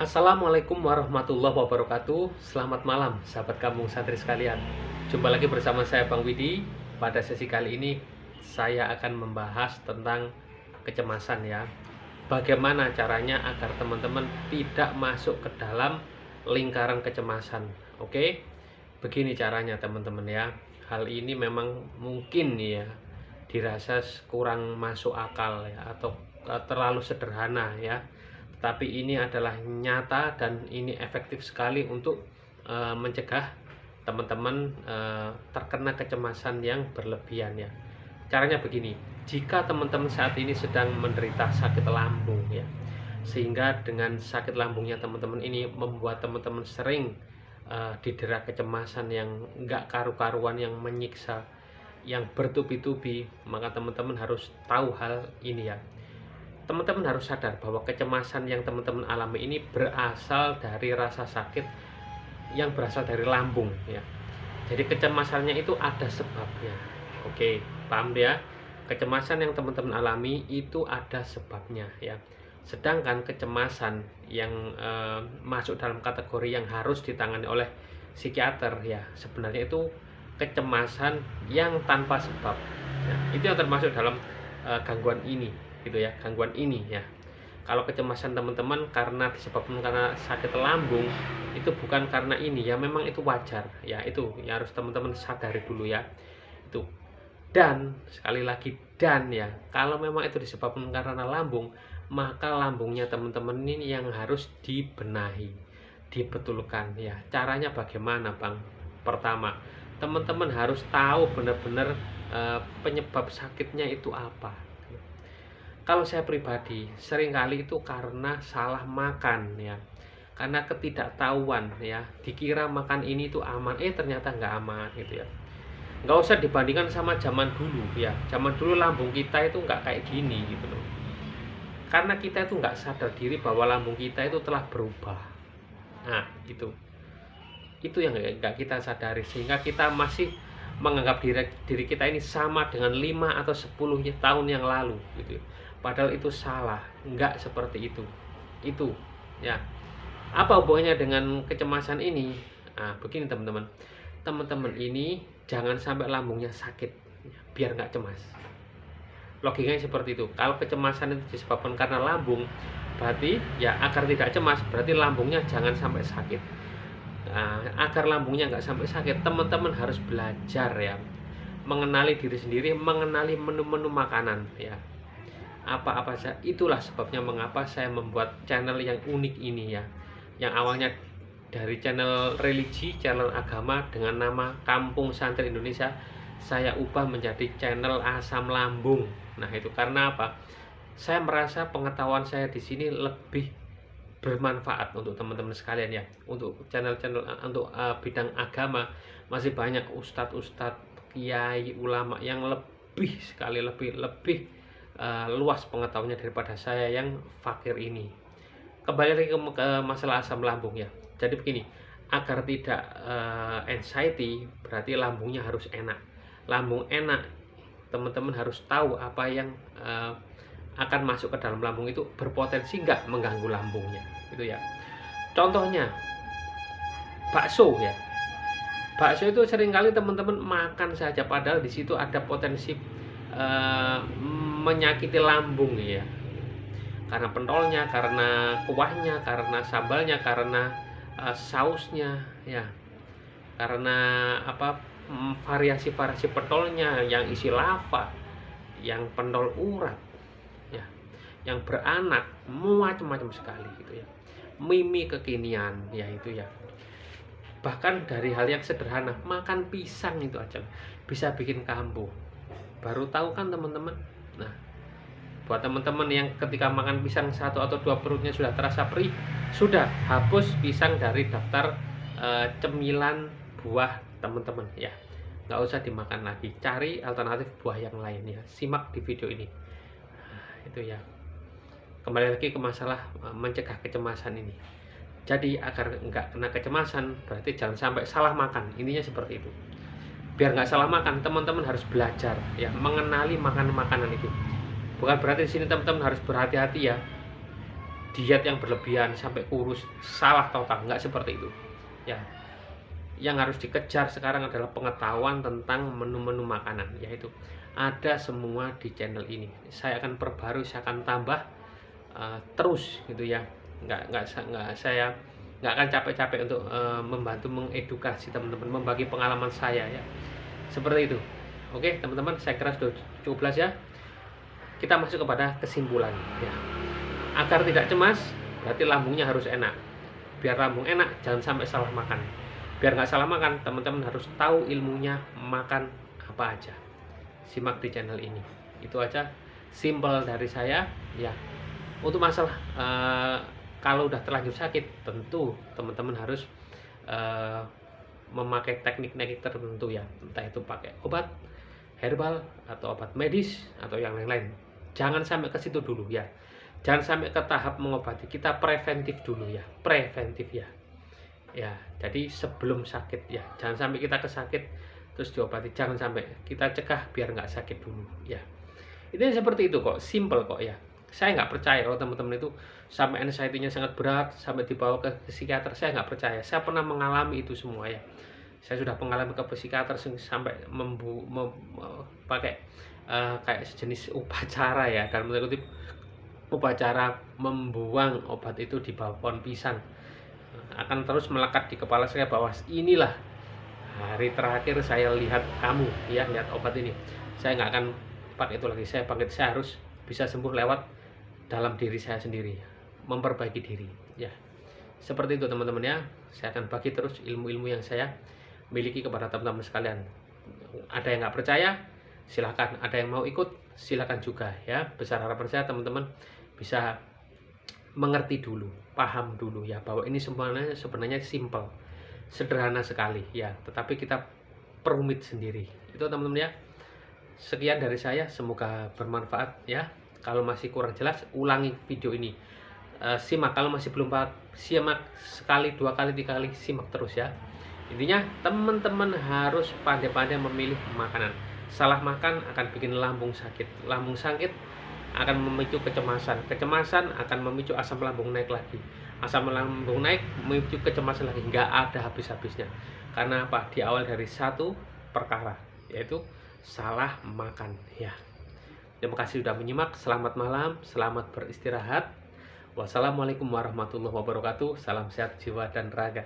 Assalamualaikum warahmatullahi wabarakatuh. Selamat malam sahabat kampung santri sekalian. Jumpa lagi bersama saya Bang Widi. Pada sesi kali ini saya akan membahas tentang kecemasan ya. Bagaimana caranya agar teman-teman tidak masuk ke dalam lingkaran kecemasan. Oke? Begini caranya teman-teman ya. Hal ini memang mungkin ya dirasa kurang masuk akal ya, atau terlalu sederhana ya. Tapi ini adalah nyata dan ini efektif sekali untuk mencegah teman-teman terkena kecemasan yang berlebihan ya. Caranya begini, jika teman-teman saat ini sedang menderita sakit lambung ya, sehingga dengan sakit lambungnya teman-teman ini membuat teman-teman sering didera kecemasan yang enggak karu-karuan, yang menyiksa, yang bertubi-tubi, maka teman-teman harus tahu hal ini ya. Teman-teman harus sadar bahwa kecemasan yang teman-teman alami ini berasal dari rasa sakit yang berasal dari lambung ya. Jadi kecemasannya itu ada sebabnya. Oke, paham ya? Kecemasan yang teman-teman alami itu ada sebabnya ya. Sedangkan kecemasan yang masuk dalam kategori yang harus ditangani oleh psikiater ya, sebenarnya itu kecemasan yang tanpa sebab ya. Itu yang termasuk dalam gangguan ini gitu ya, gangguan ini ya. Kalau kecemasan teman-teman karena disebabkan karena sakit lambung, itu bukan karena ini ya, memang itu wajar ya, itu ya harus teman-teman sadari dulu ya. Itu. Dan sekali lagi dan ya, kalau memang itu disebabkan karena lambung, maka lambungnya teman-teman ini yang harus dibenahi, dibetulkan ya. Caranya bagaimana, Bang? Pertama, teman-teman harus tahu benar-benar penyebab sakitnya itu apa. Kalau saya pribadi, seringkali itu karena salah makan ya, karena ketidaktahuan ya, dikira makan ini tuh aman, ternyata nggak aman gitu ya. Nggak usah dibandingkan sama zaman dulu ya, zaman dulu lambung kita itu nggak kayak gini gitu loh, karena kita itu nggak sadar diri bahwa lambung kita itu telah berubah. Nah itu yang nggak kita sadari, sehingga kita masih menganggap diri kita ini sama dengan 5 atau 10 tahun yang lalu gitu. Padahal itu salah, nggak seperti itu. Itu ya. Apa hubungannya dengan kecemasan ini? Nah, begini teman-teman. Teman-teman ini jangan sampai lambungnya sakit ya, biar nggak cemas. Logikanya seperti itu. Kalau kecemasan itu disebabkan karena lambung, berarti ya agar tidak cemas, berarti lambungnya jangan sampai sakit. Nah, agar lambungnya nggak sampai sakit, teman-teman harus belajar ya, mengenali diri sendiri, mengenali menu-menu makanan ya, apa-apa saja. Itulah sebabnya mengapa saya membuat channel yang unik ini ya, yang awalnya dari channel religi, channel agama dengan nama Kampung Santri Indonesia, saya ubah menjadi channel asam lambung. Nah itu karena apa? Saya merasa pengetahuan saya di sini lebih bermanfaat untuk teman-teman sekalian ya. Untuk channel-channel untuk bidang agama masih banyak ustadz-ustadz, kiai, ulama yang lebih sekali lebih luas pengetahuannya daripada saya yang fakir ini. Kembali lagi ke masalah asam lambung ya. Jadi begini, agar tidak anxiety, berarti lambungnya harus enak. Lambung enak, teman-teman harus tahu apa yang akan masuk ke dalam lambung itu berpotensi nggak mengganggu lambungnya gitu ya. Contohnya bakso ya. Bakso itu seringkali teman-teman makan saja padahal di situ ada potensi menyakiti lambung ya, karena pentolnya, karena kuahnya, karena sambalnya, karena sausnya ya, karena variasi-variasi pentolnya yang isi lava, yang pentol urat ya, yang beranak, macam-macam sekali gitu ya, mimi kekinian ya itu ya. Bahkan dari hal yang sederhana, makan pisang itu aja bisa bikin kambuh. Baru tahu kan teman-teman? Nah, buat teman-teman yang ketika makan pisang 1 atau 2 perutnya sudah terasa perih, sudah hapus pisang dari daftar cemilan buah teman-teman ya. Nggak usah dimakan lagi, cari alternatif buah yang lain ya. Simak di video ini. Nah, itu ya. Kembali lagi ke masalah mencegah kecemasan ini. Jadi agar nggak kena kecemasan, berarti jangan sampai salah makan. Intinya seperti itu. Biar nggak salah makan, teman-teman harus belajar ya, mengenali makanan-makanan itu. Bukan berarti di sini teman-teman harus berhati-hati ya. diet yang berlebihan sampai kurus, salah total, nggak seperti itu ya. Yang harus dikejar sekarang adalah pengetahuan tentang menu-menu makanan, yaitu ada semua di channel ini. Saya akan perbarui, saya akan tambah terus gitu ya. Saya nggak akan capek-capek untuk membantu mengedukasi teman-teman, membagi pengalaman saya ya, seperti itu. Oke teman-teman, saya kira sudah cukup jelas ya. Kita masuk kepada kesimpulan ya. Agar tidak cemas, berarti lambungnya harus enak. Biar lambung enak, jangan sampai salah makan. Biar nggak salah makan, teman-teman harus tahu ilmunya makan apa aja. Simak di channel ini. Itu aja, simple dari saya ya. Untuk masalah kalau udah terlanjur sakit, tentu teman-teman harus memakai teknik-teknik tertentu ya. Entah itu pakai obat herbal atau obat medis atau yang lain-lain. Jangan sampai ke situ dulu ya. Jangan sampai ke tahap mengobati. Kita preventif dulu ya, preventif ya. Ya, jadi sebelum sakit ya, jangan sampai kita kesakit terus diobati, jangan sampai, kita cegah biar nggak sakit dulu ya. Itu seperti itu kok, simple kok ya. Saya nggak percaya kalau teman-teman itu sampai anxiety-nya sangat berat sampai dibawa ke psikiater. Saya nggak percaya. Saya pernah mengalami itu semua ya. Saya sudah mengalami ke psikiater sampai pakai kayak sejenis upacara ya, dalam tanda kutip upacara membuang obat itu di bawah pohon pisang. Akan terus melekat di kepala saya bahwa inilah hari terakhir saya lihat kamu ya, lihat obat ini. Saya nggak akan pakai itu lagi. Saya bangkit, saya harus bisa sembuh lewat dalam diri saya sendiri, memperbaiki diri ya. Seperti itu teman-teman ya. Saya akan bagi terus ilmu-ilmu yang saya miliki kepada teman-teman sekalian. Ada yang nggak percaya, silahkan. Ada yang mau ikut, silahkan juga ya. Besar harapan saya teman-teman bisa mengerti dulu, paham dulu ya, bahwa ini sebenarnya simple, sederhana sekali ya, tetapi kita perumit sendiri. Itu teman-teman ya. Sekian dari saya, semoga bermanfaat ya. Kalau masih kurang jelas, ulangi video ini, simak. Kalau masih belum paham, simak sekali, 2 kali, 3 kali, simak terus ya. Intinya teman-teman harus pandai-pandai memilih makanan. Salah makan akan bikin lambung sakit, lambung sakit akan memicu kecemasan, kecemasan akan memicu asam lambung naik lagi, asam lambung naik memicu kecemasan lagi, nggak ada habis-habisnya. Karena apa? Diawal dari satu perkara, yaitu salah makan ya. Terima kasih sudah menyimak. Selamat malam, selamat beristirahat. Wassalamualaikum warahmatullahi wabarakatuh. Salam sehat jiwa dan raga.